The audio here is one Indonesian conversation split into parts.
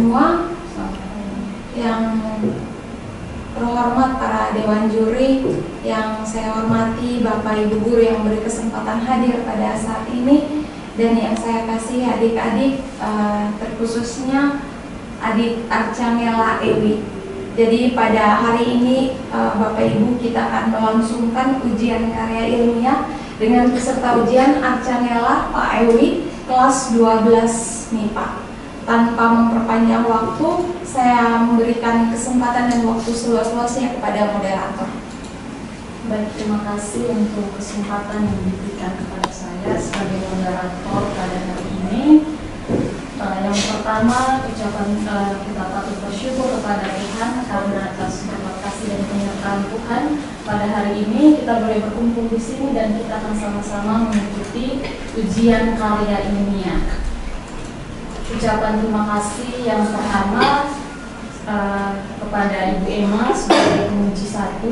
semua, yang terhormat para dewan juri, yang saya hormati Bapak Ibu guru yang beri kesempatan hadir pada saat ini, dan yang saya kasih adik-adik, terkhususnya adik Archanela Ewi. Jadi pada hari ini Bapak Ibu kita akan melangsungkan ujian karya ilmiah dengan peserta ujian Archanela Pak Ewi kelas 12 MIPA. Tanpa memperpanjang waktu, saya memberikan kesempatan dan waktu seluas-luasnya kepada moderator. Baik, terima kasih untuk kesempatan yang diberikan kepada saya sebagai moderator pada hari ini. Yang pertama, ucapan kita patut bersyukur kepada Tuhan karena atas berkat kasih dan penyertaan Tuhan pada hari ini kita boleh berkumpul di sini dan kita akan sama-sama mengikuti ujian karya ilmiah. Ucapan terima kasih yang pertama kepada Ibu Emma sebagai penguji 1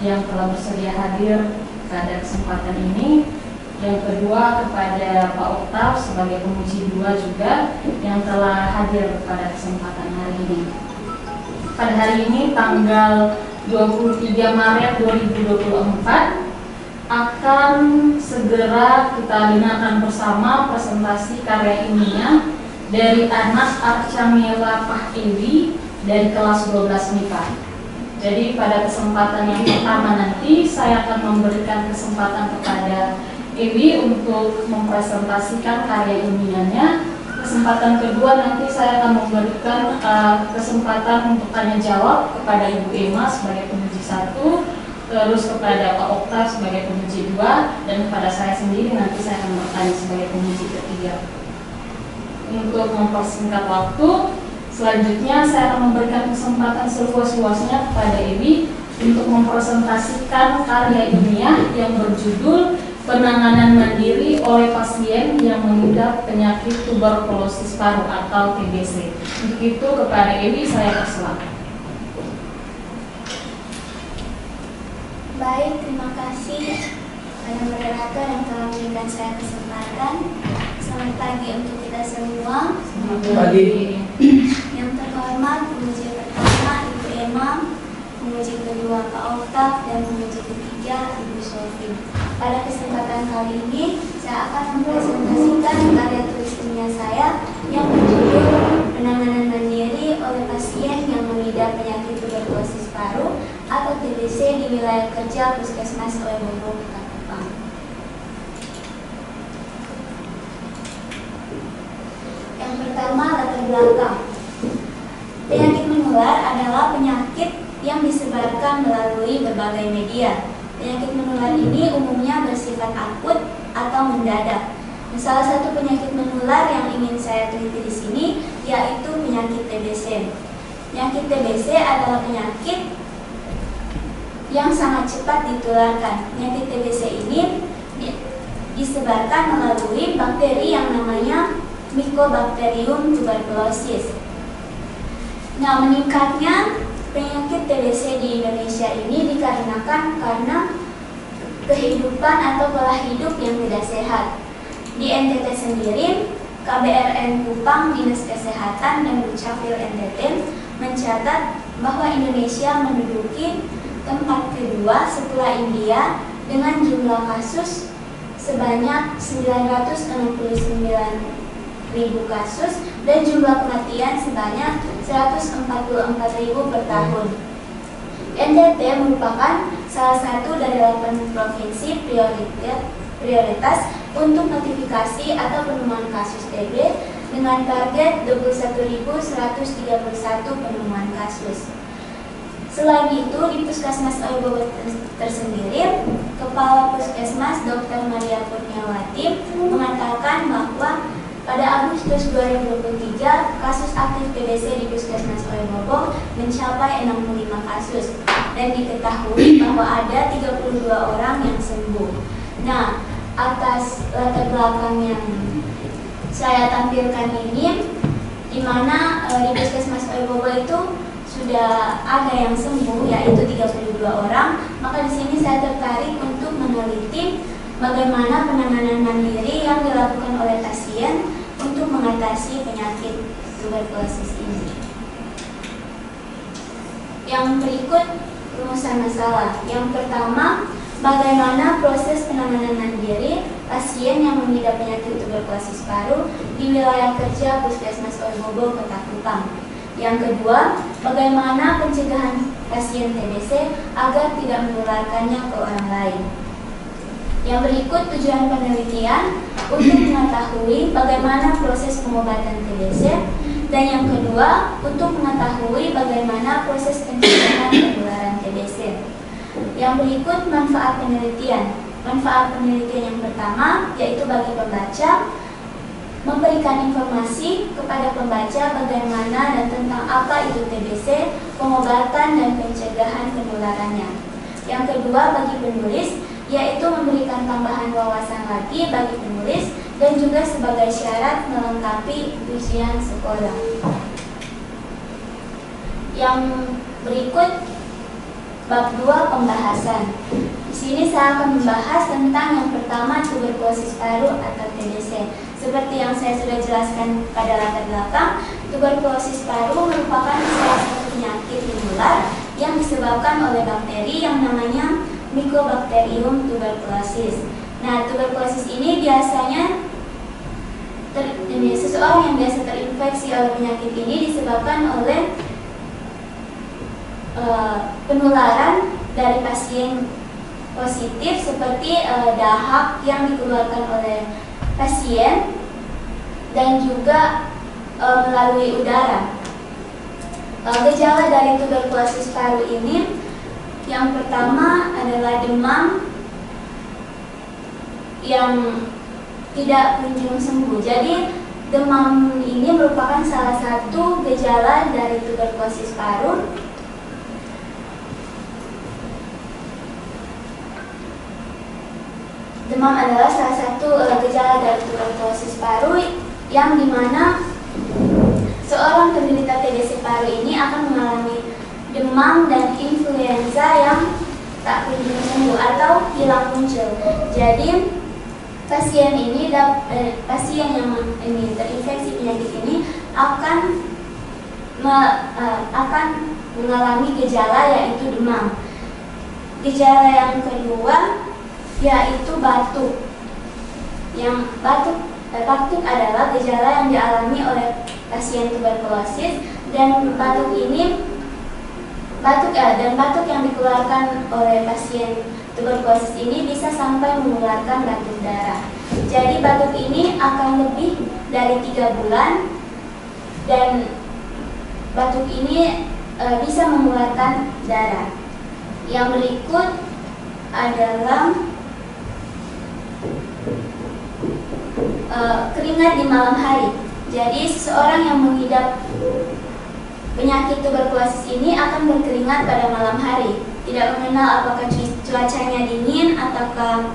yang telah bersedia hadir pada kesempatan ini. Yang kedua kepada Pak Oktav sebagai penguji 2 juga yang telah hadir pada kesempatan hari ini. Pada hari ini tanggal 23 Maret 2024 akan segera kita dengarkan bersama presentasi karya ilmiah dari anak Archanela Pak Ewi dari kelas 12 MIPA. Jadi pada kesempatan yang pertama nanti saya akan memberikan kesempatan kepada Ewi untuk mempresentasikan karya ilmiahnya. Kesempatan kedua nanti saya akan memberikan kesempatan untuk tanya jawab kepada Ibu Emma sebagai penguji 1, terus kepada Pak Oktav sebagai penguji 2, dan kepada saya sendiri nanti saya akan bertanya sebagai penguji ketiga. Untuk mempersingkat waktu, selanjutnya saya akan memberikan kesempatan seluas-luasnya kepada Ewi untuk mempresentasikan karya ilmiah yang berjudul Penanganan Mandiri oleh Pasien yang Mengidap Penyakit Tuberkulosis Paru atau TBC. Untuk itu kepada Ewi saya persilakan. Baik, terima kasih pada moderator yang telah memberikan saya kesempatan. Selamat pagi untuk kita semua. Selamat pagi. Yang terhormat penguji pertama Ibu Emma, penguji kedua Pak Oktav, dan penguji ketiga Ibu Sofi. Pada kesempatan kali ini saya akan mempresentasikan karya tulis ilmiah saya yang berjudul Penanganan Mandiri oleh Pasien yang Mengidap Penyakit Tuberkulosis Paru atau TBC di wilayah kerja Puskesmas Oebobo, Kota Kupang. Yang pertama, latar belakang. Penyakit menular adalah penyakit yang disebarkan melalui berbagai media. Penyakit menular ini umumnya bersifat akut atau mendadak. Salah satu penyakit menular yang ingin saya teliti di sini yaitu penyakit TBC. Penyakit TBC adalah penyakit yang sangat cepat ditularkan. Penyakit TBC ini disebarkan melalui bakteri yang namanya Mycobacterium tuberculosis. Nah, meningkatnya penyakit TBC di Indonesia ini dikarenakan karena kehidupan atau pola hidup yang tidak sehat. Di NTT sendiri, KBRN Kupang, Dinas Kesehatan dan Dukcapil NTT mencatat bahwa Indonesia menduduki tempat kedua setelah India dengan jumlah kasus sebanyak 969.000 kasus dan jumlah kematian sebanyak 144.000 per tahun. NTT merupakan salah satu dari 8 provinsi prioritas untuk notifikasi atau penemuan kasus TB dengan target 21.131 penemuan kasus. Selain itu, di Puskesmas Oebobo tersendiri, Kepala Puskesmas Dr. Maria Kurniawati mengatakan bahwa pada Agustus 2023, kasus aktif TBC di Puskesmas Oebobo mencapai 65 kasus dan diketahui bahwa ada 32 orang yang sembuh. Nah, atas latar belakang yang saya tampilkan ini, di mana di Puskesmas Oebobo itu sudah ada yang sembuh, yaitu 32 orang, maka di sini saya tertarik untuk meneliti bagaimana penanganan mandiri yang dilakukan oleh pasien untuk mengatasi penyakit tuberkulosis ini. Yang berikut rumusan masalah. Yang pertama, bagaimana proses penanganan mandiri pasien yang mengidap penyakit tuberkulosis paru di wilayah kerja Puskesmas Oibobo, Kota Kupang. Yang kedua, bagaimana pencegahan pasien TBC agar tidak menularkannya ke orang lain. Yang berikut tujuan penelitian untuk mengetahui bagaimana proses pengobatan TBC, dan yang kedua untuk mengetahui bagaimana proses pencegahan penularan TBC. Yang berikut manfaat penelitian. Manfaat penelitian yang pertama yaitu bagi pembaca, memberikan informasi kepada pembaca bagaimana dan tentang apa itu TBC, pengobatan dan pencegahan penularannya. Yang kedua bagi penulis, yaitu memberikan tambahan wawasan lagi bagi penulis dan juga sebagai syarat melengkapi ujian sekolah. Yang berikut bab 2 pembahasan. Di sini saya akan membahas tentang yang pertama tuberkulosis paru atau TBC. Seperti yang saya sudah jelaskan pada latar belakang, tuberkulosis paru merupakan salah satu penyakit menular yang disebabkan oleh bakteri yang namanya Mycobacterium tuberculosis. Nah, tuberkulosis ini biasanya seseorang yang biasa terinfeksi oleh penyakit ini disebabkan oleh penularan dari pasien positif seperti dahak yang dikeluarkan oleh pasien dan juga melalui udara. Gejala dari tuberkulosis paru ini yang pertama adalah demam yang tidak kunjung sembuh. Jadi demam ini merupakan salah satu gejala dari tuberkulosis paru. Demam adalah salah satu gejala dari tuberkulosis paru yang dimana seorang penderita TBC paru ini akan mengalami demam dan influenza yang tak kunjung sembuh atau hilang muncul. Jadi pasien yang terinfeksi penyakit ini akan mengalami gejala yaitu demam. Gejala yang kedua yaitu batuk. Yang batuk adalah gejala yang dialami oleh pasien tuberkulosis dan batuk yang dikeluarkan oleh pasien tuberkulosis ini bisa sampai mengeluarkan batuk darah. Jadi batuk ini akan lebih dari 3 bulan dan batuk ini bisa mengeluarkan darah. Yang berikut adalah keringat di malam hari. Jadi seseorang yang mengidap penyakit tuberkulosis ini akan berkeringat pada malam hari. Tidak mengenal apakah cuacanya dingin ataukah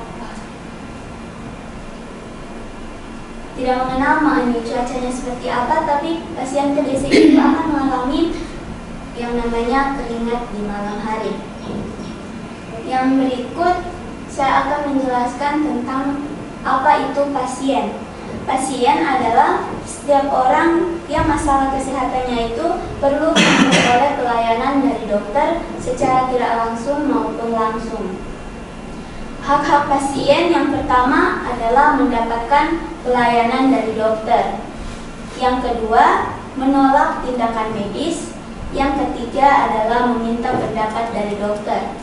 tidak mengenal cuacanya seperti apa, tapi pasien TBC itu akan mengalami yang namanya keringat di malam hari. Yang berikut saya akan menjelaskan tentang apa itu pasien. Pasien adalah setiap orang yang masalah kesehatannya itu perlu memperoleh pelayanan dari dokter secara tidak langsung maupun langsung. Hak-hak pasien yang pertama adalah mendapatkan pelayanan dari dokter. Yang kedua, menolak tindakan medis. Yang ketiga adalah meminta pendapat dari dokter.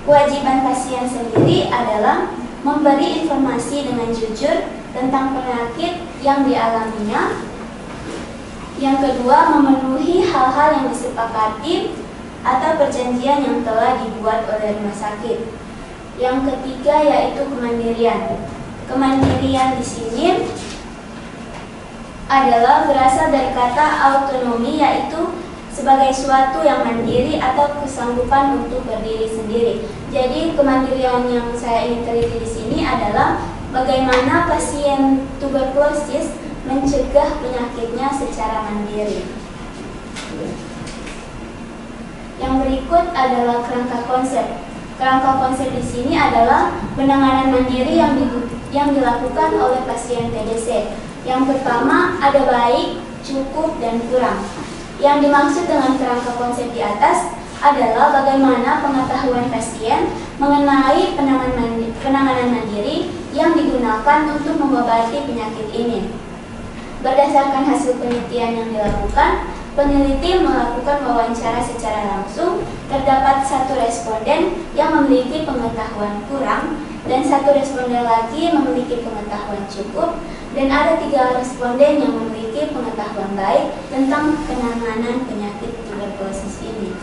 Kewajiban pasien sendiri adalah memberi informasi dengan jujur tentang penyakit yang dialaminya. Yang kedua, memenuhi hal-hal yang disepakati atau perjanjian yang telah dibuat oleh rumah sakit. Yang ketiga yaitu kemandirian. Kemandirian di sini adalah berasal dari kata autonomi, yaitu sebagai suatu yang mandiri atau kesanggupan untuk berdiri sendiri. Jadi kemandirian yang saya ingin teliti di sini adalah bagaimana pasien tuberkulosis mencegah penyakitnya secara mandiri. Yang berikut adalah kerangka konsep. Kerangka konsep di sini adalah penanganan mandiri yang dilakukan oleh pasien TBC. Yang pertama ada baik, cukup, dan kurang. Yang dimaksud dengan kerangka konsep di atas adalah bagaimana pengetahuan pasien mengenai penanganan mandiri yang digunakan untuk mengobati penyakit ini. Berdasarkan hasil penelitian yang dilakukan, peneliti melakukan wawancara secara langsung. Terdapat satu responden yang memiliki pengetahuan kurang dan satu responden lagi memiliki pengetahuan cukup, dan ada 3 responden yang memiliki pengetahuan baik tentang penanganan penyakit tuberkulosis ini.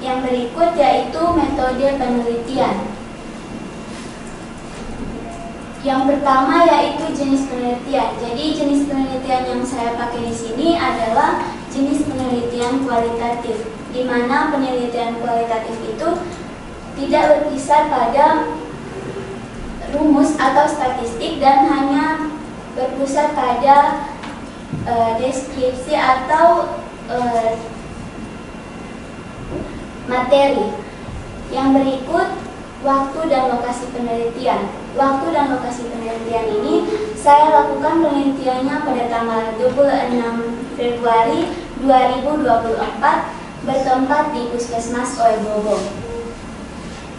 Yang berikut yaitu metode penelitian. Yang pertama yaitu jenis penelitian. Jadi jenis penelitian yang saya pakai di sini adalah jenis penelitian kualitatif, di mana penelitian kualitatif itu tidak berkisar pada rumus atau statistik dan hanya berpusat pada deskripsi atau materi. Yang berikut waktu dan lokasi penelitian. Waktu dan lokasi penelitian ini saya lakukan penelitiannya pada tanggal 26 Februari 2024 bertempat di Puskesmas Oebobo.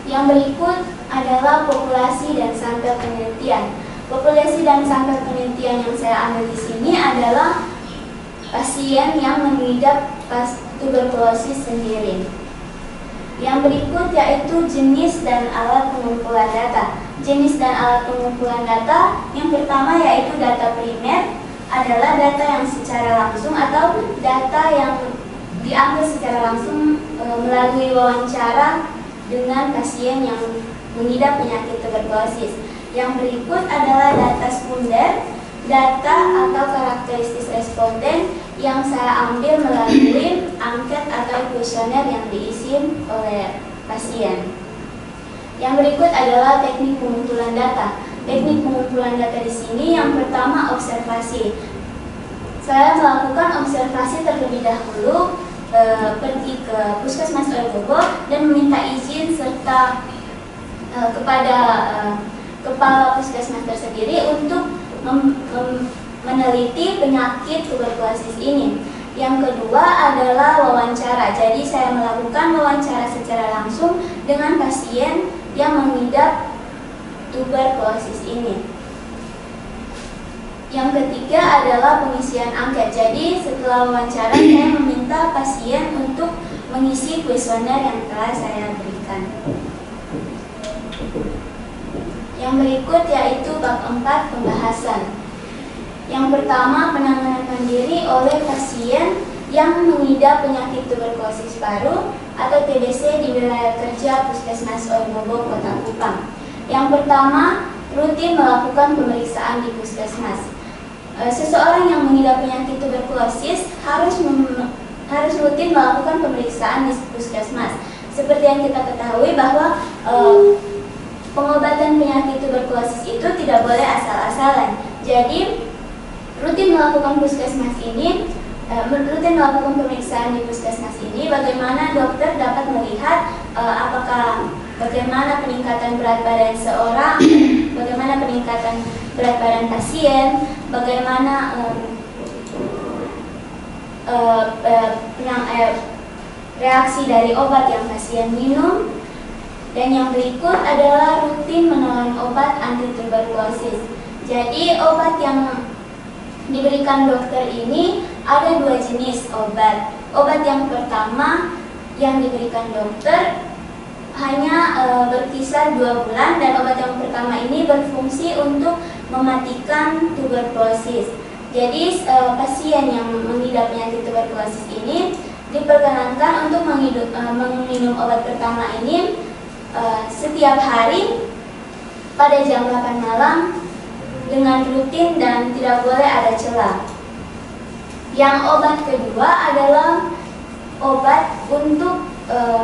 Yang berikut adalah populasi dan sampel penelitian. Populasi dan sampel penelitian yang saya ambil di sini adalah pasien yang mengidap tuberkulosis sendiri. Yang berikut yaitu jenis dan alat pengumpulan data. Jenis dan alat pengumpulan data yang pertama yaitu data primer, adalah data yang secara langsung atau data yang diambil secara langsung melalui wawancara dengan pasien yang mengidap penyakit tuberkulosis. Yang berikut adalah data sekunder, data atau karakteristik responden yang saya ambil melalui angket atau kuesioner yang diisi oleh pasien. Yang berikut adalah teknik pengumpulan data. Teknik pengumpulan data di sini yang pertama observasi. Saya melakukan observasi terlebih dahulu, pergi ke Puskesmas Oebobo dan meminta izin serta kepada kepala puskesmas tersendiri untuk meneliti penyakit tuberkulosis ini. Yang kedua adalah wawancara. Jadi saya melakukan wawancara secara langsung dengan pasien yang mengidap tuberkulosis ini. Yang ketiga adalah pengisian angket. Jadi setelah wawancara saya meminta pasien untuk mengisi kuesioner yang telah saya berikan. Yang berikut yaitu bab 4 pembahasan. Yang pertama, penanganan mandiri oleh pasien yang mengidap penyakit tuberkulosis paru atau TBC di wilayah kerja Puskesmas Oebobo, Kota Kupang. Yang pertama, rutin melakukan pemeriksaan di puskesmas. Seseorang yang mengidap penyakit tuberkulosis harus rutin melakukan pemeriksaan di puskesmas. Seperti yang kita ketahui bahwa pengobatan penyakit tuberkulosis itu tidak boleh asal-asalan. Jadi rutin melakukan pemeriksaan di puskesmas ini, bagaimana dokter dapat melihat bagaimana peningkatan berat badan seorang, bagaimana peningkatan berat badan pasien, bagaimana reaksi dari obat yang pasien minum. Dan yang berikut adalah rutin menelan obat anti tuberkulosis. Jadi obat yang diberikan dokter ini ada 2 jenis obat. Obat yang pertama yang diberikan dokter hanya berkisar 2 bulan, dan obat yang pertama ini berfungsi untuk mematikan tuberkulosis. Jadi pasien yang mengidap penyakit tuberkulosis ini diperkenankan untuk meminum obat pertama ini setiap hari pada jam 8 malam dengan rutin dan tidak boleh ada celah. Yang obat kedua adalah obat untuk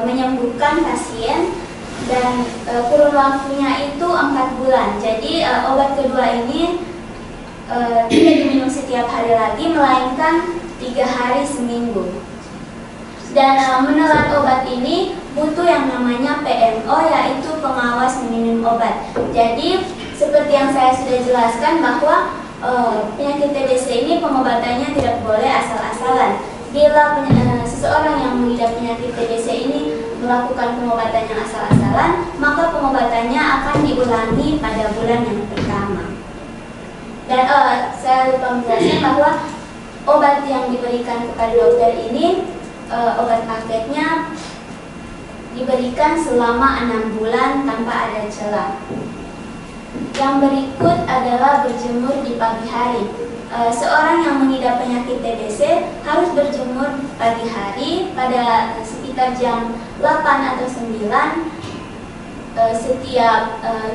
menyembuhkan pasien, dan kurun waktunya itu 4 bulan. Jadi obat kedua ini tidak diminum setiap hari lagi, melainkan 3 hari seminggu. Dan menelan obat ini butuh yang namanya PMO, yaitu pengawas meminum obat. Jadi seperti yang saya sudah jelaskan bahwa penyakit TBC ini pengobatannya tidak boleh asal-asalan. Bila seseorang yang mengidap penyakit TBC ini melakukan pengobatan yang asal-asalan, maka pengobatannya akan diulangi pada bulan yang pertama. Dan saya lupa menjelaskan bahwa obat yang diberikan kepada dokter ini, obat paketnya diberikan selama 6 bulan tanpa ada celah. Yang berikut adalah berjemur di pagi hari. Seorang yang mengidap penyakit TBC harus berjemur pagi hari pada sekitar jam 8 atau 9 setiap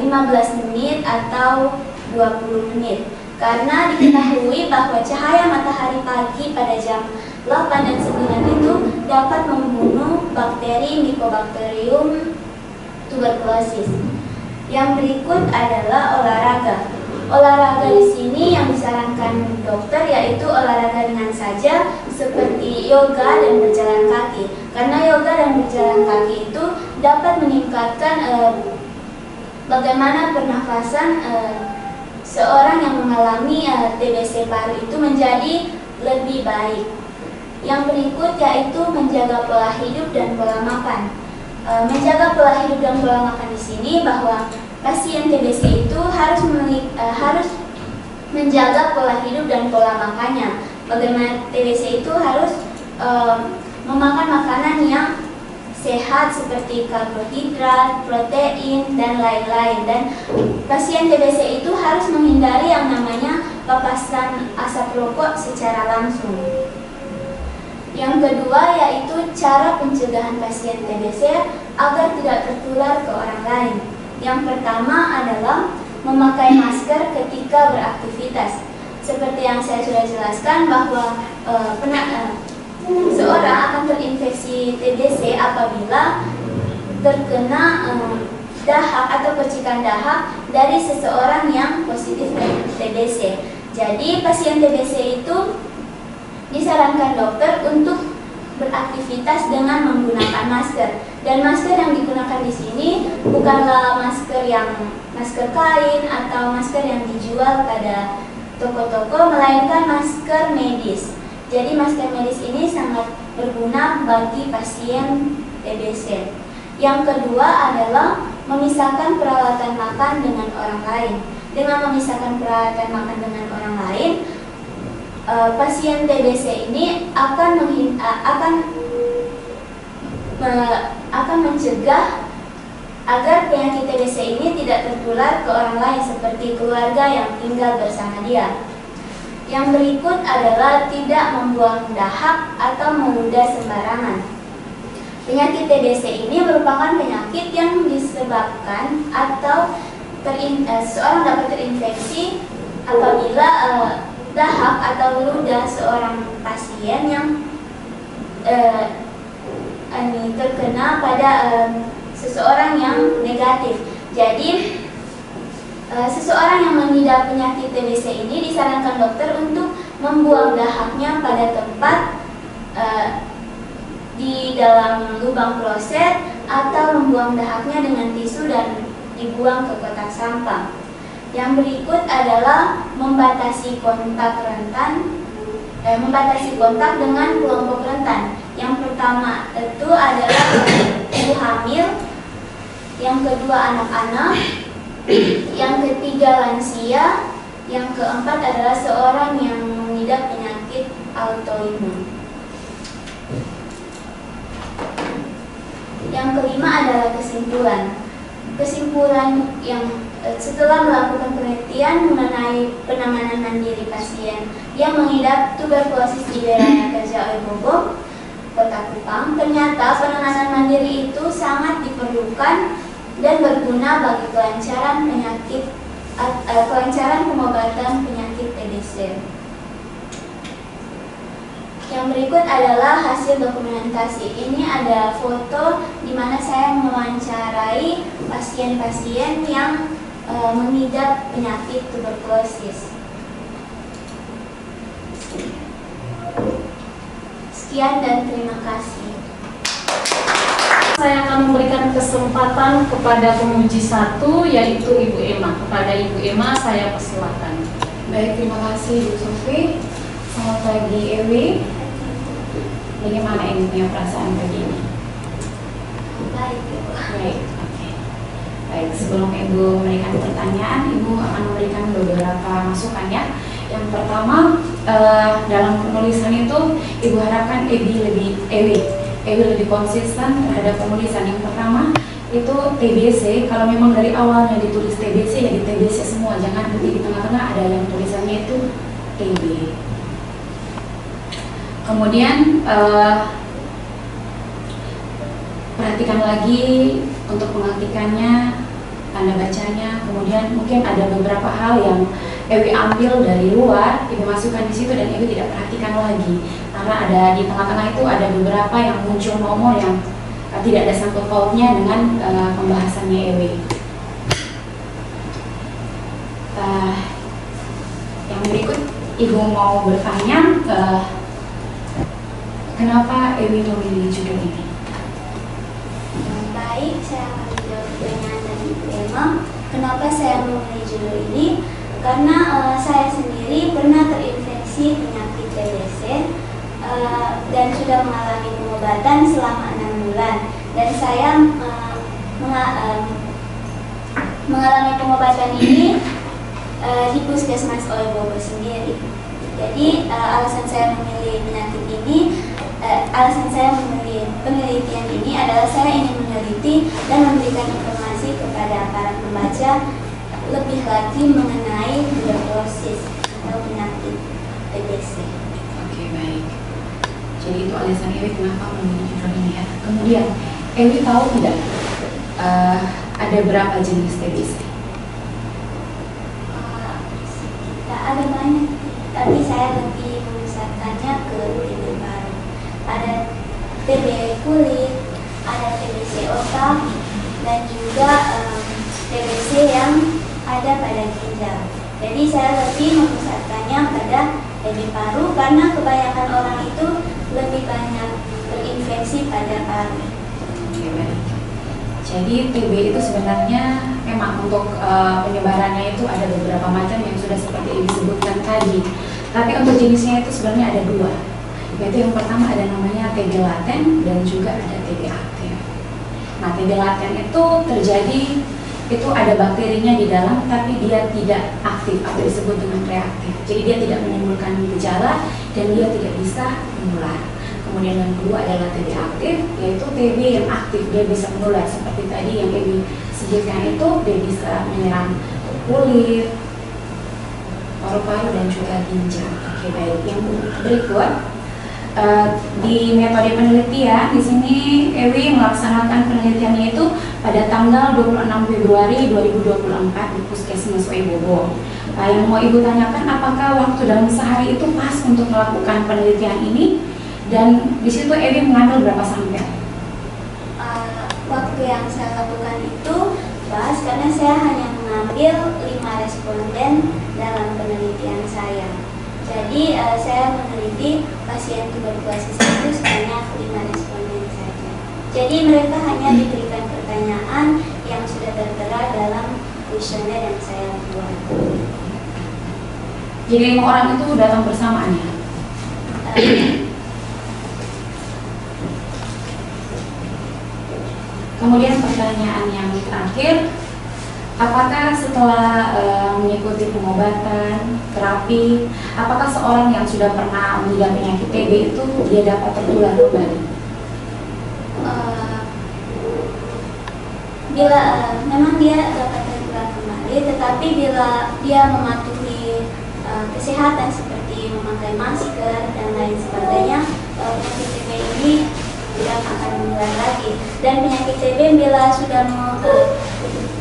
15 menit atau 20 menit. Karena diketahui bahwa cahaya matahari pagi pada jam 8 dan 9 itu dapat membunuh bakteri Mycobacterium tuberculosis. Yang berikut adalah olahraga. Olahraga di sini yang disarankan dokter yaitu olahraga ringan saja seperti yoga dan berjalan kaki. Karena yoga dan berjalan kaki itu dapat meningkatkan bagaimana pernafasan seorang yang mengalami TBC paru itu menjadi lebih baik. Yang berikut yaitu menjaga pola hidup dan pola makan. Menjaga pola hidup dan pola makan di sini bahwa pasien TBC itu harus menjaga pola hidup dan pola makannya. Bagaimana TBC itu harus memakan makanan yang sehat seperti karbohidrat, protein, dan lain-lain. Dan pasien TBC itu harus menghindari yang namanya papasan asap rokok secara langsung. Yang kedua yaitu cara pencegahan pasien TBC agar tidak tertular ke orang lain. Yang pertama adalah memakai masker ketika beraktivitas. Seperti yang saya sudah jelaskan bahwa seorang akan terinfeksi TBC apabila terkena dahak atau percikan dahak dari seseorang yang positif TBC. Jadi pasien TBC itu disarankan dokter untuk beraktivitas dengan menggunakan masker. Dan masker yang digunakan di sini bukanlah masker kain atau masker yang dijual pada toko-toko, melainkan masker medis. Jadi masker medis ini sangat berguna bagi pasien TBC. Yang kedua adalah memisahkan peralatan makan dengan orang lain. Dengan memisahkan peralatan makan dengan orang lain, pasien TBC ini akan mencegah agar penyakit TBC ini tidak tertular ke orang lain seperti keluarga yang tinggal bersama dia. Yang berikut adalah tidak membuang dahak atau meludah sembarangan. Penyakit TBC ini merupakan penyakit yang disebabkan atau seorang dapat terinfeksi apabila dahak atau ludah seorang pasien yang terkena pada seseorang yang negatif. Jadi seseorang yang mengidap penyakit TBC ini disarankan dokter untuk membuang dahaknya pada tempat di dalam lubang kloset atau membuang dahaknya dengan tisu dan dibuang ke kotak sampah. Yang berikut adalah membatasi kontak dengan kelompok rentan. Yang pertama itu adalah ibu hamil, yang kedua anak-anak, yang ketiga lansia, yang keempat adalah seorang yang mengidap penyakit autoimun. Yang kelima adalah kesimpulan. Kesimpulan yang setelah melakukan penelitian mengenai penanganan mandiri pasien yang mengidap tuberkulosis di daerah kerja Oebobo, Kota Kupang, ternyata penanganan mandiri itu sangat diperlukan dan berguna bagi kelancaran pengobatan penyakit TBC. Yang berikut adalah hasil dokumentasi. Ini ada foto di mana saya mewawancarai pasien-pasien yang mengidap penyakit tuberkulosis. Sekian dan terima kasih. Saya akan memberikan kesempatan kepada penguji satu, yaitu Ibu Emma. Kepada Ibu Emma saya persilakan. Baik, terima kasih Bu Sufi. Selamat pagi Ewi. Bagaimana Ibu punya perasaan pagi ini? Baik, Ibu. Baik, oke. Baik, sebelum Ibu memberikan pertanyaan, Ibu akan memberikan beberapa masukan ya. Yang pertama, dalam penulisan itu Ibu harapkan Ewi lebih konsisten terhadap penulisan. Yang pertama itu TBC. Kalau memang dari awalnya ditulis TBC, ya di TBC semua, jangan nanti di tengah-tengah ada yang tulisannya itu TB. Kemudian perhatikan lagi untuk mengartikannya, tanda bacanya. Kemudian mungkin ada beberapa hal yang Ewi ambil dari luar, Ibu masukkan di situ dan Ewi tidak perhatikan lagi, karena ada di tengah-tengah itu ada beberapa yang muncul nomor yang tidak ada sangkut pautnya dengan pembahasannya Ewi. Yang berikut Ibu mau bertanya, kenapa Ewi memilih judul ini? Baik, saya akan menjawab pertanyaan dari Ibu Emma. Kenapa saya memilih judul ini? Karena saya sendiri pernah terinfeksi penyakit TBC dan sudah mengalami pengobatan selama 6 bulan. Dan saya mengalami pengobatan ini di Puskesmas OI Bogor sendiri. Jadi alasan saya memilih penyakit ini, alasan saya memilih penelitian ini adalah saya ingin meneliti dan memberikan informasi kepada para pembaca lebih lagi mengenai tuberkulosis atau penyakit TBC. Oke, baik. Jadi itu alasan Ewi kenapa memilih judul ini ya. Kemudian Ewi tahu tidak ada berapa jenis TBC? Ada banyak, tapi saya lebih memusatkannya ke TB paru. Ada TB kulit, ada TBC otak, dan juga TBC yang ada pada ginjal. Jadi saya lebih memusatkannya pada TB paru karena kebanyakan orang itu lebih banyak terinfeksi pada paru. Oke, baik. Jadi TB itu sebenarnya memang untuk penyebarannya itu ada beberapa macam yang sudah seperti disebutkan tadi. Tapi untuk jenisnya itu sebenarnya ada dua. Yaitu yang pertama ada namanya TB laten dan juga ada TB aktif. Nah, TB laten itu terjadi, itu ada bakterinya di dalam tapi dia tidak aktif atau disebut dengan reaktif. Jadi dia tidak menimbulkan gejala dan dia tidak bisa menular. Kemudian yang kedua adalah TB aktif, yaitu TB yang aktif, dia bisa menular seperti tadi yang Ewi sebutkan itu, dia bisa menyerang kulit, paru-paru dan juga ginjal. Oke, baik. Yang berikut di metode penelitian di sini Ewi melaksanakan penelitiannya itu pada tanggal 26 Februari 2024 di Puskesmas OI Bogor. Yang mau Ibu tanyakan, apakah waktu dalam sehari itu pas untuk melakukan penelitian ini? Dan di situ Ewi mengambil berapa sampel? Waktu yang saya lakukan itu pas karena saya hanya mengambil 5 responden dalam penelitian saya. Jadi saya meneliti pasien tuberkulosis itu sebanyak 5 responden saja. Jadi mereka hanya diberikan pertanyaan yang sudah tertera dalam kuesioner yang saya buat. Jadi 5 orang itu datang bersamaan ya? Kemudian pertanyaan yang terakhir, apakah setelah mengikuti pengobatan, terapi, apakah seorang yang sudah pernah mengidap penyakit TB itu dia dapat tertular kembali? Bila memang dia dapat tertular kembali, tetapi bila dia mematuhi kesehatan seperti memakai masker dan lain sebagainya, penyakit TB ini tidak akan menular lagi. Dan penyakit TB bila sudah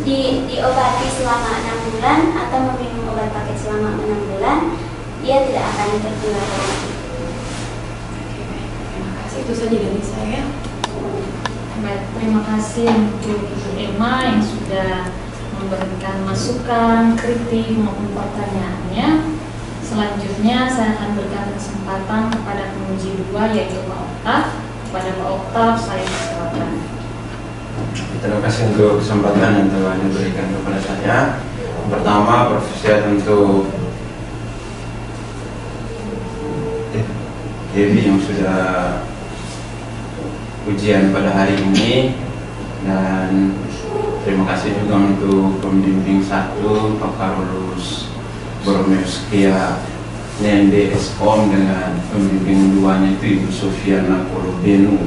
diobati selama 6 bulan atau meminum obat paket selama 6 bulan, dia tidak akan tertular lagi. Terima kasih, itu saja dari saya. Baik, terima kasih untuk Ibu Emma yang sudah memberikan masukan, kritik maupun pertanyaannya. Selanjutnya saya akan berikan kesempatan kepada penguji 2 yaitu Pak Oktav. Pada Pak Oktav saya silakan. Terima kasih untuk kesempatan yang telah diberikan kepada saya. Pertama, Prof. untuk Dewi yang sudah ujian pada hari ini, dan terima kasih juga untuk pembimbing 1 Pak Carolus Boromeo-Sekia Nende Eskom, dengan pembimbing 2-nya itu Ibu Sofiana Kolobenu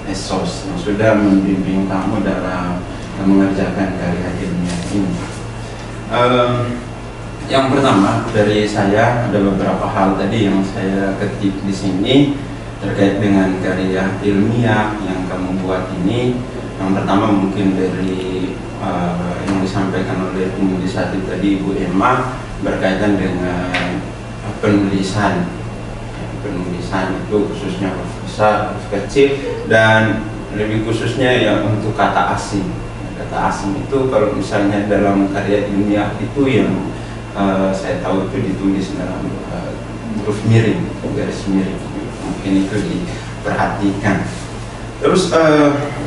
Esos yang sudah membimbing kamu dalam mengerjakan karya ilmiah ini. Yang pertama dari saya, ada beberapa hal tadi yang saya ketik di sini terkait dengan karya ilmiah yang kamu buat ini. Yang pertama mungkin dari yang disampaikan oleh penulis tadi Ibu Emma berkaitan dengan penulisan. Penulisan itu khususnya huruf besar, huruf kecil, dan lebih khususnya ya untuk kata asing. Kata asing itu kalau misalnya dalam karya ilmiah itu yang saya tahu itu ditulis dalam huruf miring, garis miring. Mungkin itu diperhatikan. Terus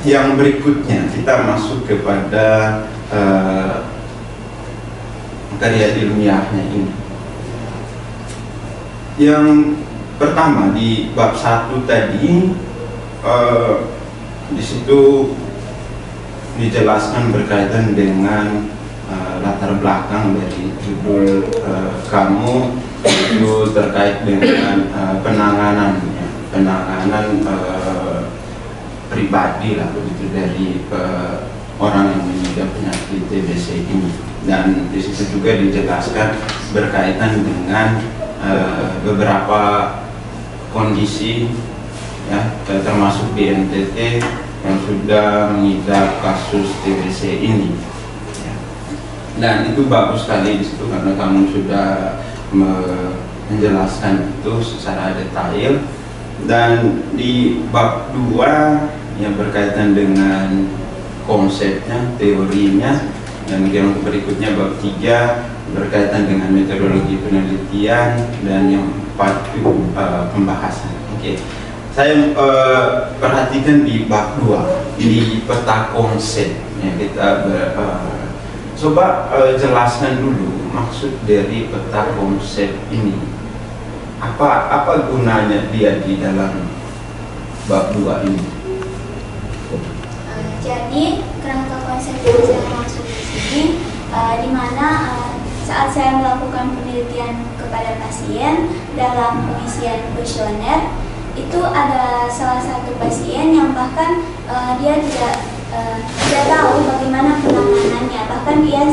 yang berikutnya kita masuk kepada karya ilmiahnya ini. Yang pertama di bab 1 tadi, di situ dijelaskan berkaitan dengan latar belakang dari judul kamu itu terkait dengan penanganan pribadi lah begitu dari orang yang mengidap penyakit TBC ini, dan di situ juga dijelaskan berkaitan dengan beberapa kondisi ya, termasuk di NTT yang sudah mengidap kasus TBC ini. Dan itu bagus sekali di situ karena kamu sudah menjelaskan itu secara detail. Dan di bab 2 yang berkaitan dengan konsepnya, teorinya, dan yang berikutnya bab 3 berkaitan dengan metodologi penelitian, dan yang 4 itu pembahasan. Oke. Saya perhatikan di bab 2 di peta konsep ya, kita coba jelaskan dulu maksud dari peta konsep ini. Apa gunanya dia di dalam bab 2 ini? Jadi kerangka konsep yang saya maksud di sini, di mana saat saya melakukan penelitian kepada pasien dalam pengisian kuesioner, itu ada salah satu pasien yang bahkan dia tidak tahu bagaimana penanganannya, bahkan dia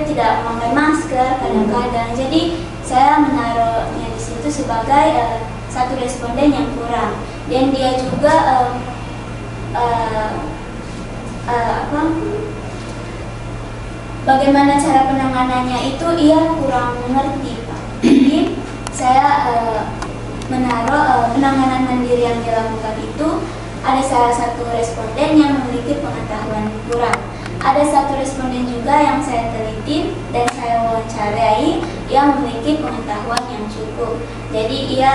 tidak memakai masker kadang-kadang. Jadi saya menaruhnya di situ sebagai satu responden yang kurang, dan dia juga bagaimana cara penanganannya itu ia kurang mengerti, Pak. Jadi saya menaruh penanganan mandiri yang dilakukan itu ada salah satu responden yang memiliki pengetahuan kurang. Ada satu responden juga yang saya teliti dan saya wawancarai yang memiliki pengetahuan yang cukup. Jadi ia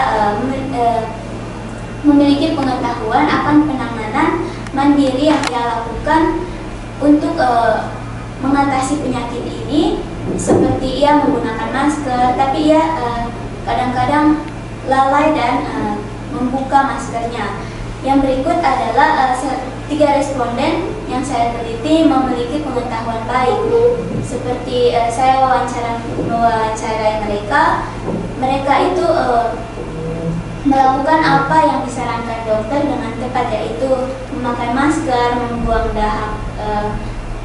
memiliki pengetahuan akan penanganan mandiri yang ia lakukan untuk mengatasi penyakit ini, seperti ia menggunakan masker, tapi ia kadang-kadang lalai dan membuka maskernya. Yang berikut adalah 3 responden yang saya teliti memiliki pengetahuan baik. Seperti saya mewawancarai mereka itu melakukan apa yang disarankan dokter dengan tepat, yaitu memakai masker, membuang dahak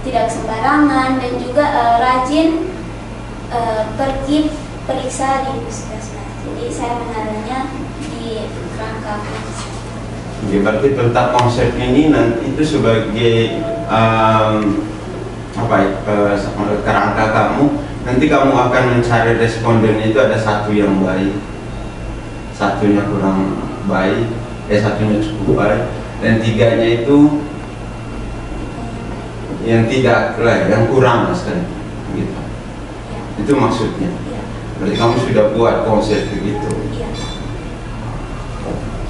tidak sembarangan, dan juga rajin pergi periksa di puskesmas. Jadi saya menaruhnya di kerangka konsep. Oke, berarti tentang konsep ini nanti itu sebagai kerangka kamu. Nanti kamu akan mencari responden itu ada satu yang baik, satunya kurang baik, satunya cukup baik, dan 3-nya itu yang tidak yang kurang sekali, gitu. Itu maksudnya. Berarti kamu sudah buat konsep begitu.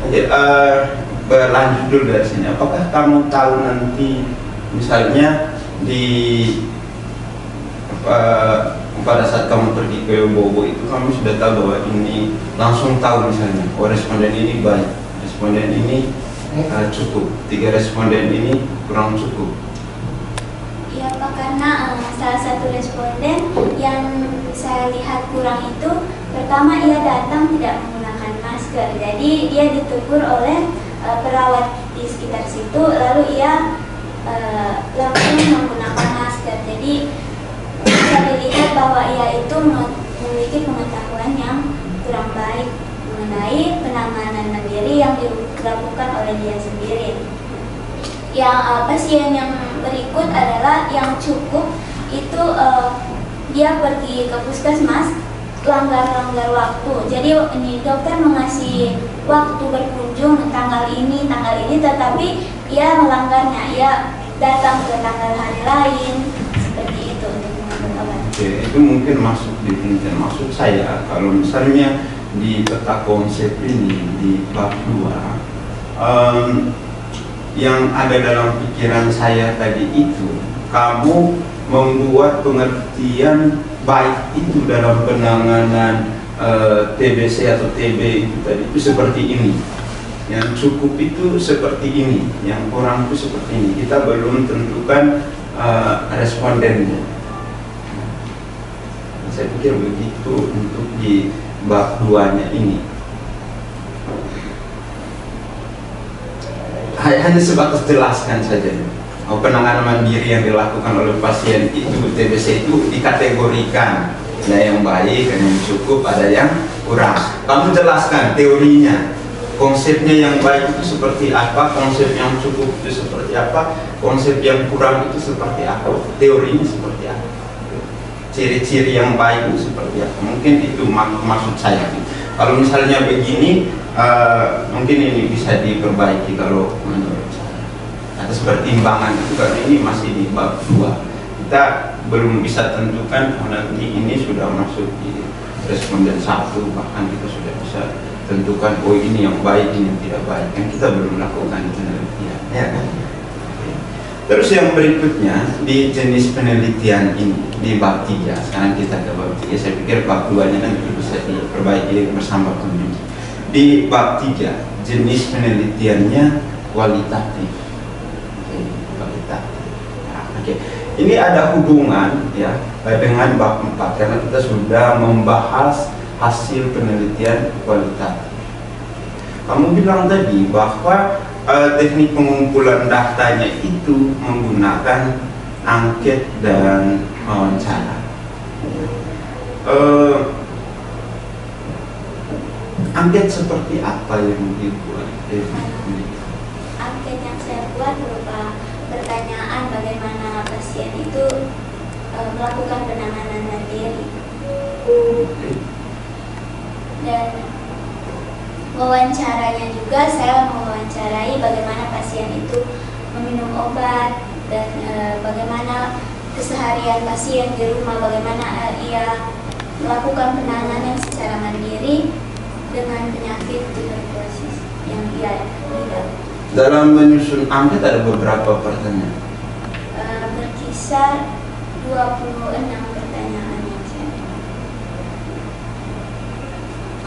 Oke, berlanjut dulu dari sini. Apakah kamu tahu nanti misalnya di pada saat kamu pergi ke Bobo itu kamu sudah tahu bahwa ini, langsung tahu misalnya, oh responden ini baik, responden ini cukup, 3 responden ini kurang cukup? Ya Pak, karena salah satu responden yang saya lihat kurang itu, pertama ia datang tidak menggunakan masker, jadi dia ditegur oleh perawat di sekitar situ, lalu ia langsung menggunakan masker. Jadi bisa dilihat bahwa ia itu memiliki pengetahuan yang kurang baik mengenai penanganan mandiri yang dilakukan oleh dia sendiri. Yang pasien yang berikut adalah yang cukup itu dia pergi ke puskesmas langgar waktu. Jadi ini dokter mengasih waktu berkunjung tanggal ini, tetapi ia melanggarnya. Ia datang ke tanggal hari lain seperti itu untuk mengambil obat. Oke, itu mungkin masuk di penelitian. Maksud saya kalau misalnya di peta konsep ini di bab 2 yang ada dalam pikiran saya tadi itu, kamu membuat pengertian baik itu dalam penanganan TBC atau TB itu tadi itu seperti ini, yang cukup itu seperti ini, yang kurang itu seperti ini. Kita belum tentukan respondennya. Saya pikir begitu untuk di bab 2-nya ini. Hanya sebatas jelaskan saja. Penanganan mandiri yang dilakukan oleh pasien itu TBC itu dikategorikan, ada yang baik, ada yang cukup, ada yang kurang. Kamu jelaskan teorinya, konsepnya yang baik itu seperti apa, konsep yang cukup itu seperti apa, konsep yang kurang itu seperti apa, teorinya seperti apa, ciri-ciri yang baik itu seperti apa. Mungkin itu maksud saya. Kalau misalnya begini, mungkin ini bisa diperbaiki kalau menurut saya. Atas pertimbangan itu, karena ini masih di bab 2, kita belum bisa tentukan nanti ini sudah masuk di responden 1, bahkan kita sudah bisa tentukan oh ini yang baik, ini yang tidak baik, kan kita belum lakukan penelitian, ya kan? Terus yang berikutnya di jenis penelitian ini di bab 3, sekarang kita ke bab 3. Saya pikir bab 2-nya nanti bisa diperbaiki bersama peneliti. Di bab 3 jenis penelitiannya kualitatif. Ini ada hubungan ya dengan bab 4 karena kita sudah membahas hasil penelitian kualitatif. Kamu bilang tadi bahwa teknik pengumpulan datanya itu menggunakan angket dan wawancara. Angket seperti apa yang dibuat? Angket yang saya buat berupa pertanyaan bagaimana pasien itu melakukan penanganan mandiri, dan wawancaranya juga saya mewawancarai bagaimana pasien itu meminum obat dan bagaimana keseharian pasien di rumah, bagaimana ia melakukan penanganan secara mandiri dengan penyakit tuberkulosis yang ia idap. Dalam menyusun angket ada beberapa pertanyaan. Berkisar 26 pertanyaan yang saya dapat.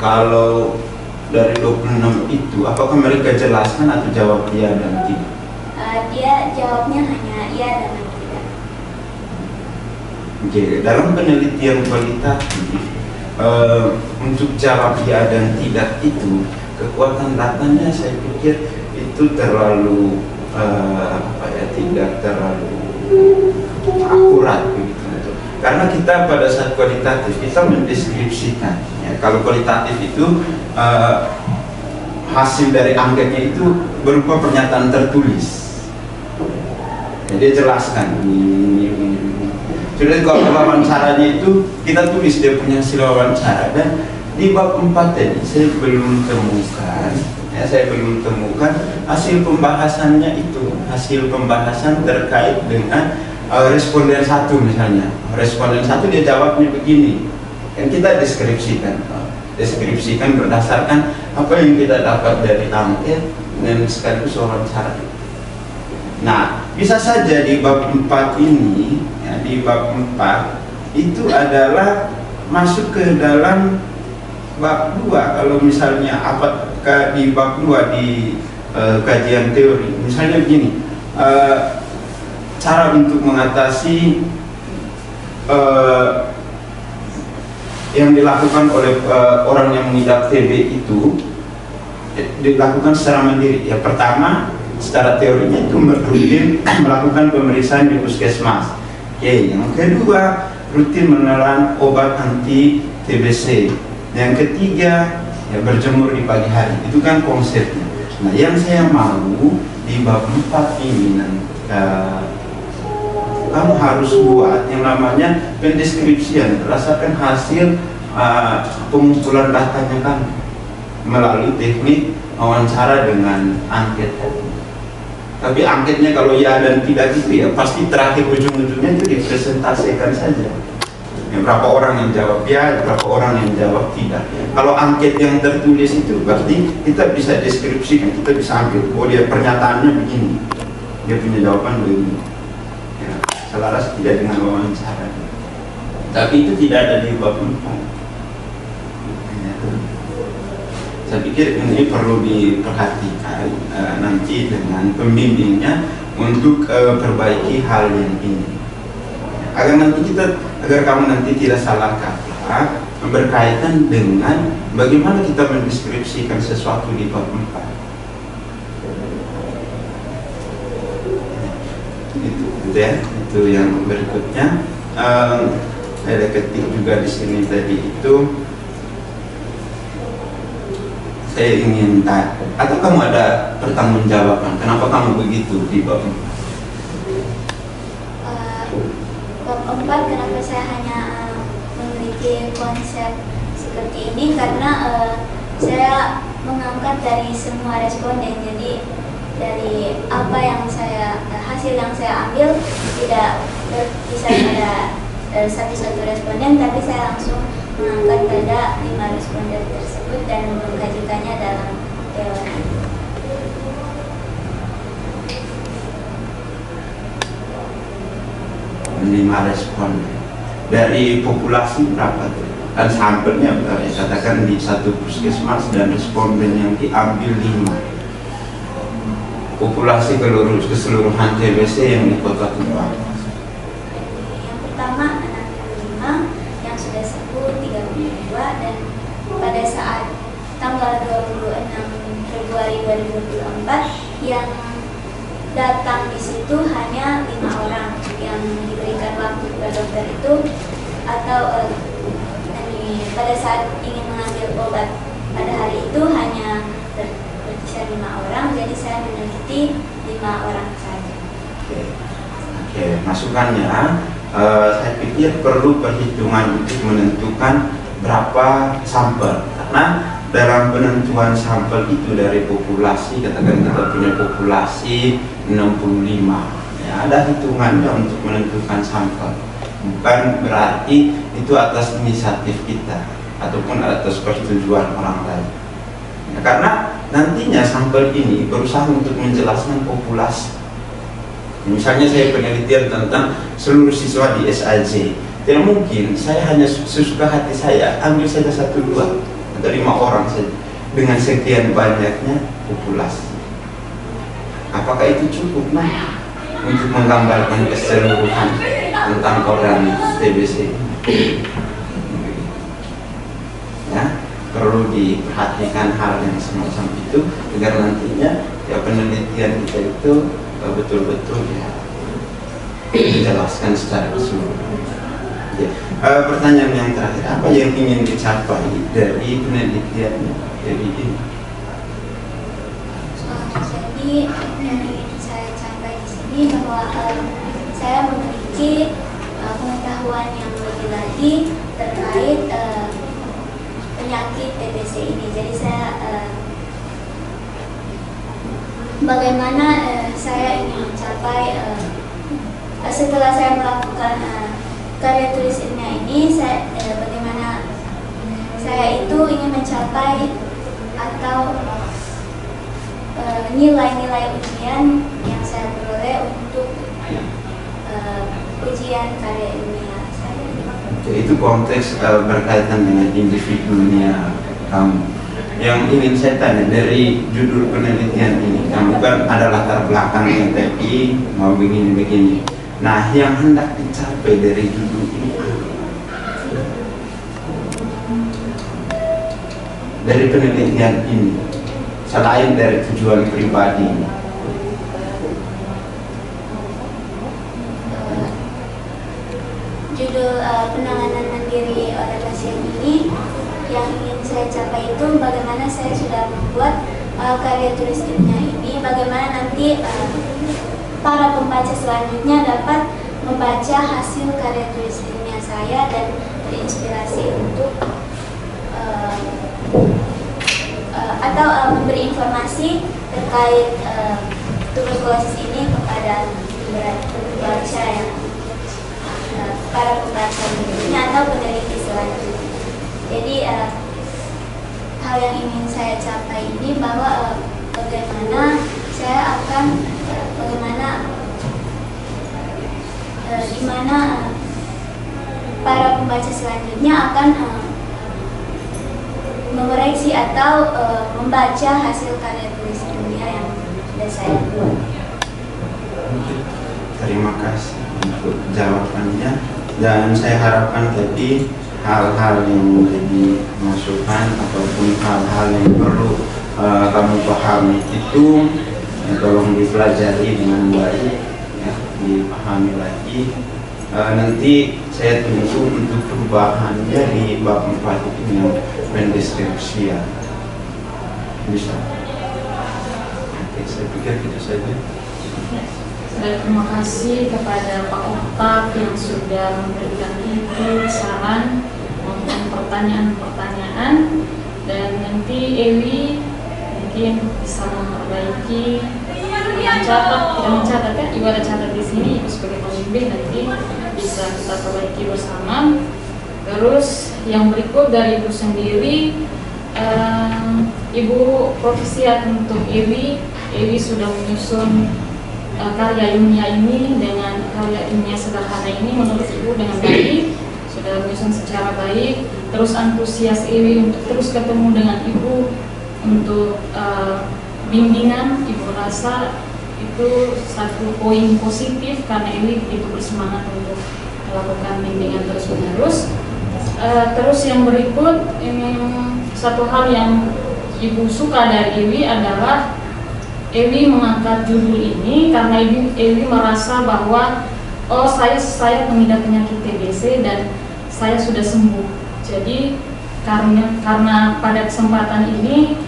Kalau dari 26 itu, apakah mereka jelaskan atau jawab iya dan tidak? Dia jawabnya hanya iya dan tidak. Oke, dalam penelitian kualitatif untuk jawab iya dan tidak itu kekuatan datanya saya pikir itu terlalu tidak terlalu akurat begitu. Karena kita pada saat kualitatif kita mendeskripsikan ya, kalau kualitatif itu hasil dari angketnya itu berupa pernyataan tertulis. Jadi jelaskan ini. Jadi kalau wawancaranya itu kita tulis dia punya hasil wawancara, dan di bab 4 tadi saya belum temukan hasil pembahasannya itu, hasil pembahasan terkait dengan responden 1 misalnya. Responden 1 dia jawabnya begini, kan kita deskripsikan berdasarkan apa yang kita dapat dari angket dan sekaligus wawancara. Nah, bisa saja di bab 4 ini ya, di bab 4 itu adalah masuk ke dalam bab 2. Kalau misalnya apakah di bab 2 di kajian teori, misalnya begini, cara untuk mengatasi yang dilakukan oleh orang yang mengidap TB itu dilakukan secara mandiri. Yang pertama, secara teorinya itu rutin melakukan pemeriksaan di puskesmas. Oke, yang kedua, rutin menelan obat anti TBC. Yang ketiga, ya berjemur di pagi hari. Itu kan konsepnya. Nah, yang saya mau di bab 4 ini kamu harus buat yang namanya pendeskripsian berdasarkan hasil pengumpulan datanya kan melalui teknik wawancara dengan angket. Tapi angketnya kalau ya dan tidak gitu ya pasti terakhir ujung-ujungnya itu dipresentasikan saja. Ya, berapa orang yang jawab ya, berapa orang yang jawab tidak. Kalau angket yang tertulis itu berarti kita bisa deskripsikan, kita bisa ambil, oh dia pernyataannya begini, dia punya jawaban begini, ya, selaras tidak dengan wawancara. Tapi itu tidak ada di bab 4. Ya. Saya pikir ini perlu diperhatikan nanti dengan pembimbingnya untuk perbaiki hal yang ini. Agar kamu nanti tidak salah kaprah berkaitan dengan bagaimana kita mendeskripsikan sesuatu di bab 4. Itu ya, itu yang berikutnya. Ada ketik juga di sini tadi itu. Saya ingin tanya, atau kamu ada pertanggungjawaban kenapa kamu begitu di bab 4? Bab 4 kenapa saya hanya memiliki konsep seperti ini karena saya mengangkat dari semua responden, jadi dari apa yang hasil yang saya ambil tidak berkisar pada satu-satu responden, tapi saya langsung mengangkat pada 5 responden tersebut dan mengkajikannya dalam teori. 5 respon dari populasi berapa tuh? Kan sampelnya katakan di satu puskesmas dan responden yang diambil 5. Populasi keseluruhan TBC yang di Kota Tuban. Yang pertama 65, yang sudah sembuh 32, dan pada saat tanggal 26 Februari 2024 yang datang di situ hanya 5 orang yang diberikan waktu ke dokter itu, atau pada saat ingin mengambil obat pada hari itu hanya berkisar 5 orang, jadi saya meneliti 5 orang saja. Oke, masukannya saya pikir perlu perhitungan untuk menentukan berapa sampel, karena dalam penentuan sampel itu dari populasi, katakan kita punya populasi 65, ya, ada hitungannya untuk menentukan sampel. Bukan berarti itu atas inisiatif kita ataupun atas persetujuan orang lain, ya, karena nantinya sampel ini berusaha untuk menjelaskan populasi. Misalnya saya penelitian tentang seluruh siswa di SAJ, tidak mungkin saya hanya sesuka hati saya ambil saja 1-2 atau 5 orang saja dengan sekian banyaknya populasi. Apakah itu cukup untuk menggambarkan keseluruhan tentang orang TBC? Ya, perlu diperhatikan hal yang semacam itu agar nantinya ya penelitian kita itu betul-betul ya dijelaskan secara keseluruhan. Ya. Pertanyaan yang terakhir, apa yang ingin dicapai dari penelitian dari ini? Jadi yang ingin saya capai di sini bahwa saya memiliki pengetahuan yang lebih lagi terkait penyakit TBC ini. Jadi saya bagaimana saya ingin mencapai setelah saya melakukan karya tulis ilmiah ini, bagaimana saya itu ingin mencapai atau nilai-nilai ujian yang saya peroleh untuk ujian karya ilmiah saya. Itu konteks berkaitan dengan individunya kamu. Yang ingin saya tanya dari judul penelitian ini, kamu kan ada latar belakang TPI mau begini-begini. Nah, yang hendak dicapai dari judul ini dari penelitian ini, selain dari tujuan pribadi ini. Judul penanganan mandiri oleh pasien ini yang ingin saya capai itu bagaimana saya sudah membuat karya tulis ilmiah ini, bagaimana nanti para pembaca selanjutnya dapat membaca hasil karya tulis ilmiah saya dan terinspirasi untuk atau memberi informasi terkait tuberkulosis ini kepada pembaca yang para pembaca berikutnya atau peneliti selanjutnya. Jadi hal yang ingin saya capai ini bahwa bagaimana saya akan di mana para pembaca selanjutnya akan mengoreksi atau membaca hasil karya tulis ilmiah yang sudah saya buat. Terima kasih untuk jawabannya, dan saya harapkan tadi hal-hal yang menjadi masukan ataupun hal-hal yang perlu kamu pahami itu tolong dipelajari dengan baik, ya, dipahami lagi. Nanti saya tunggu untuk perubahannya di bab 4 itu yang pendeskripsian. Bisa? Oke, saya pikir itu saja. Terima kasih kepada Pak Oktap yang sudah memberikan ide, saran maupun pertanyaan-pertanyaan, dan nanti Ewi mungkin bisa memperbaiki, mencatat ya, Ibu ada catat di sini, Ibu sebagai pembimbing nanti bisa kita perbaiki bersama. Terus yang berikut dari Ibu sendiri, Ibu profesiat untuk Ewi sudah menyusun karya ilmiah ini dengan karya ilmiah sederhana ini menurut Ibu dengan baik, sudah menyusun secara baik. Terus antusias Ewi untuk terus ketemu dengan Ibu untuk bimbingan, Ibu rasa itu satu poin positif karena Ewi begitu bersemangat untuk melakukan bimbingan terus menerus. Terus yang berikut ini satu hal yang Ibu suka dari Ewi adalah Ewi mengangkat judul ini karena Ewi merasa bahwa saya mengidap penyakit TBC dan saya sudah sembuh. Jadi karena pada kesempatan ini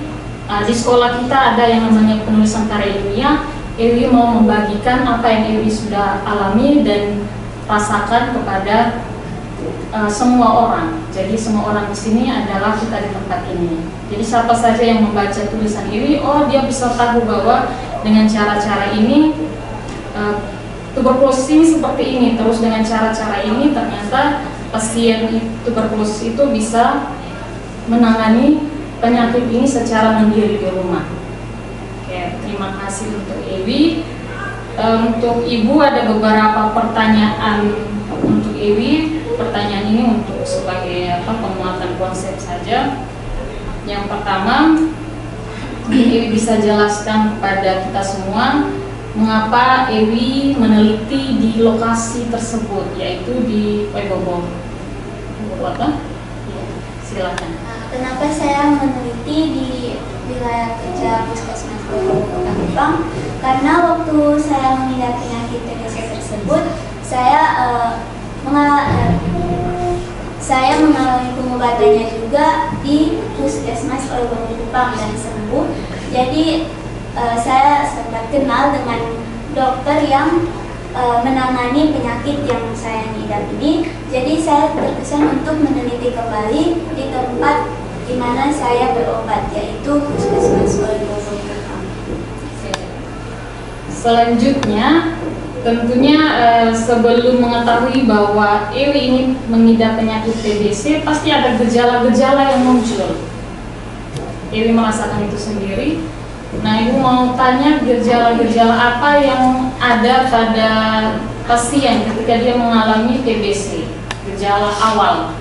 di sekolah kita ada yang namanya penulisan karya ilmiah, Ewi mau membagikan apa yang Ewi sudah alami dan rasakan kepada semua orang. Jadi semua orang di sini adalah kita di tempat ini. Jadi siapa saja yang membaca tulisan Ewi, dia bisa tahu bahwa dengan cara-cara ini tuberkulosis ini seperti ini. Terus dengan cara-cara ini ternyata pasien tuberkulosis itu bisa menangani penyakit ini secara mandiri di rumah. Oke, terima kasih untuk Ewi. Untuk Ibu ada beberapa pertanyaan untuk Ewi. Pertanyaan ini untuk sebagai penguatan konsep saja. Yang pertama, Ewi bisa jelaskan kepada kita semua mengapa Ewi meneliti di lokasi tersebut, yaitu di Webobo. Apa? Ya, silakan. Kenapa saya meneliti di wilayah kerja Puskesmas Kota Kupang? Karena waktu saya mengidap penyakit TBC tersebut, saya mengalami pengobatannya juga di Puskesmas Kota Kupang dan sembuh. Jadi saya sempat kenal dengan dokter yang menangani penyakit yang saya idap ini. Jadi saya terkesan untuk meneliti kembali di tempat di mana saya berobat, yaitu Puskesmas Kota Kupang. Selanjutnya, tentunya sebelum mengetahui bahwa Ewi ini mengidap penyakit TBC, pasti ada gejala-gejala yang muncul. Ewi merasakan itu sendiri. Nah, Ibu mau tanya gejala-gejala apa yang ada pada pasien ketika dia mengalami TBC. gejala awal?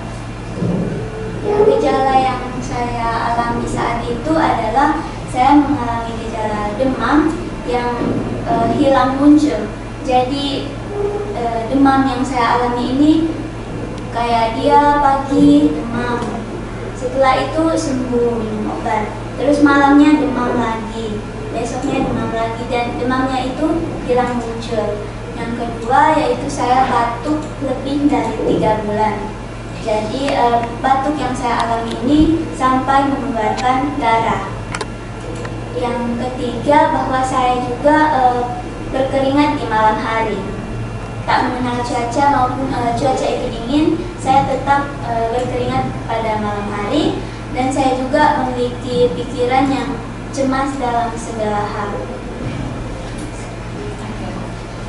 Ya, gejala yang saya alami saat itu adalah saya mengalami gejala demam yang hilang muncul. Jadi demam yang saya alami ini kayak dia pagi demam, setelah itu sembuh minum obat, terus malamnya demam lagi, besoknya demam lagi, dan demamnya itu hilang muncul. Yang kedua yaitu saya batuk lebih dari 3 bulan. Jadi batuk yang saya alami ini sampai mengeluarkan darah. Yang ketiga bahwa saya juga berkeringat di malam hari. Tak mengenal cuaca maupun cuaca itu dingin, saya tetap berkeringat pada malam hari, dan saya juga memiliki pikiran yang cemas dalam segala hal.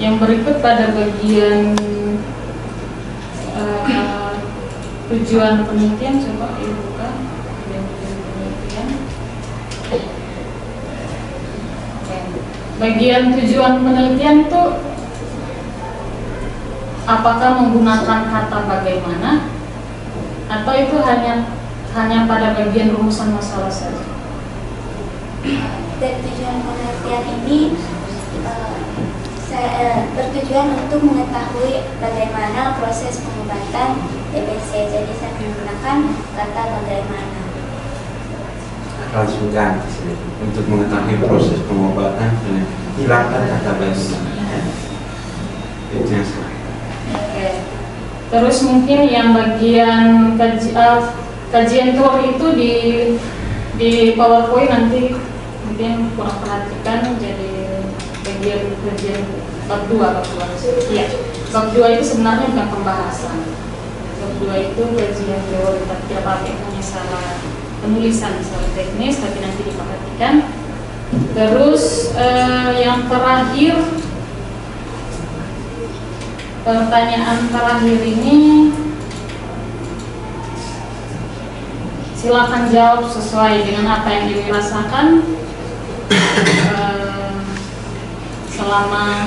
Yang berikut pada bagian tujuan penelitian, coba Ibu buka penelitian. Bagian tujuan penelitian itu apakah menggunakan kata bagaimana atau itu hanya pada bagian rumusan masalah saja? Dan tujuan penelitian ini saya bertujuan untuk mengetahui bagaimana proses pengobatan TBC. Jadi saya menggunakan kata bagaimana. Langsung ganti untuk mengetahui proses pengobatan, hilangkan kata bagaimana. Itu yang salah. Oke. Terus mungkin yang bagian kajian teori itu di PowerPoint nanti mungkin kurang perhatikan, jadi bagian kajian bab 2. Iya. Bab 2 itu sebenarnya bukan pembahasan. Bab 2 itu kajian teori, tapi hanya salah penulisan, salah teknis, tapi nanti diperhatikan. Terus yang terakhir, pertanyaan terakhir ini silakan jawab sesuai dengan apa yang dirasakan selama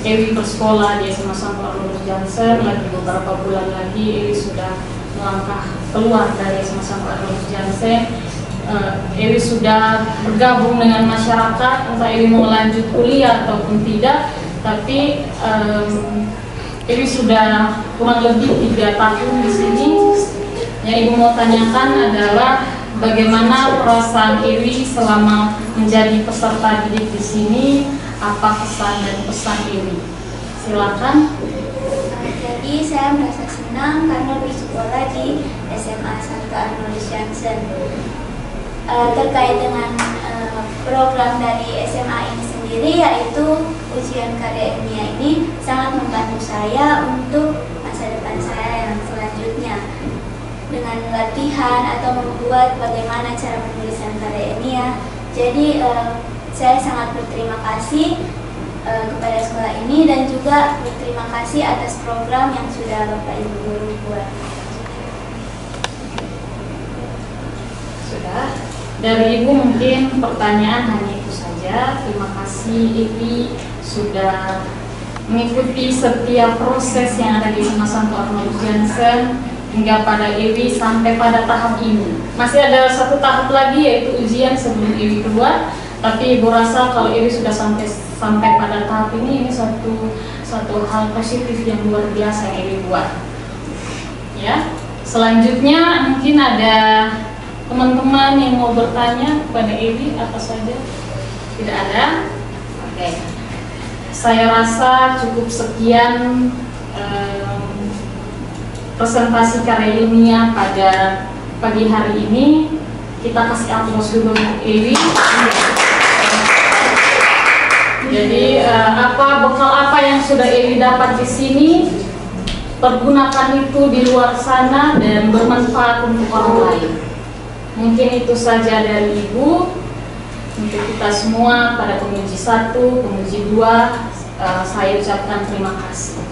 Ewi bersekolah di SMA Santo Arnoldus Jansen. Lagi beberapa bulan lagi Ewi sudah melangkah keluar dari SMA Santo Arnoldus Jansen. Ewi sudah bergabung dengan masyarakat, entah Ewi mau lanjut kuliah ataupun tidak, tapi Ewi sudah kurang lebih 3 tahun di sini. Yang Ibu mau tanyakan adalah bagaimana perasaan Ewi selama menjadi peserta didik di sini, apa kesan dan pesan Ewi? Silakan. Jadi saya merasa senang karena bersekolah di SMA Santo Arnoldus Jansen. Terkait dengan program dari SMA ini sendiri, yaitu ujian karya ilmiah ini sangat membantu saya untuk masa depan saya yang selanjutnya. Dengan latihan atau membuat bagaimana cara penulisan karya ilmiah, jadi saya sangat berterima kasih kepada sekolah ini, dan juga berterima kasih atas program yang sudah Bapak Ibu guru buat. Sudah. Dari Ibu mungkin pertanyaan hanya itu saja. Terima kasih Ewi sudah mengikuti setiap proses yang ada di SMA Santo Arnoldus Jansen hingga pada Ewi sampai pada tahap ini. Masih ada 1 tahap lagi yaitu ujian sebelum Ewi keluar. Tapi Ibu rasa kalau Ewi sudah sampai pada tahap ini satu hal positif yang luar biasa yang Ewi buat. Ya. Selanjutnya mungkin ada teman-teman yang mau bertanya kepada Ewi apa saja? Tidak ada? Oke. Saya rasa cukup sekian presentasi karya ilmiah pada pagi hari ini. Kita kasih aplaus dulu untuk Ewi. Jadi bekal apa yang sudah Ewi dapat di sini, pergunakan itu di luar sana dan bermanfaat untuk orang lain. Mungkin itu saja dari Ibu. Untuk kita semua pada penguji 1, penguji 2, saya ucapkan terima kasih.